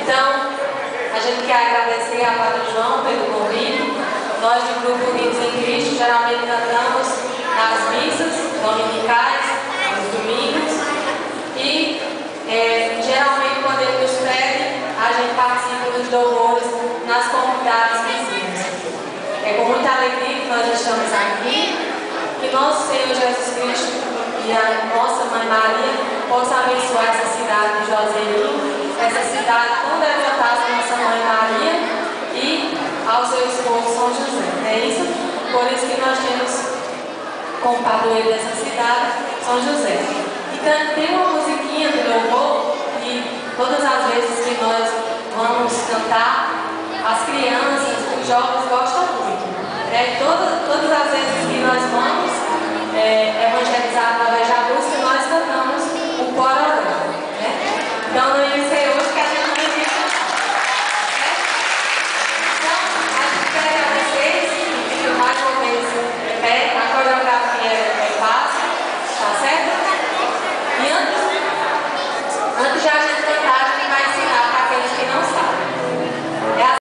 Então, a gente quer agradecer a Padre João pelo convite. Nós do Grupo Unidos em Cristo geralmente cantamos nas missas dominicais, nos domingos, e geralmente quando ele nos pede, a gente participa dos louvores nas comunidades vizinhas. É com muita alegria que nós estamos aqui, que nosso Senhor Jesus Cristo e a nossa Mãe Maria possam abençoar essa cidade de Juazeiro, essa cidade tão devotada à nossa Mãe Maria e ao seu esposo São José. É isso? Por isso que nós temos como padroeiro dessa cidade São José. Então tem uma musiquinha do louvor que todas as vezes que nós vamos cantar, as crianças, os jovens gostam muito. Todas as vezes que nós vamos,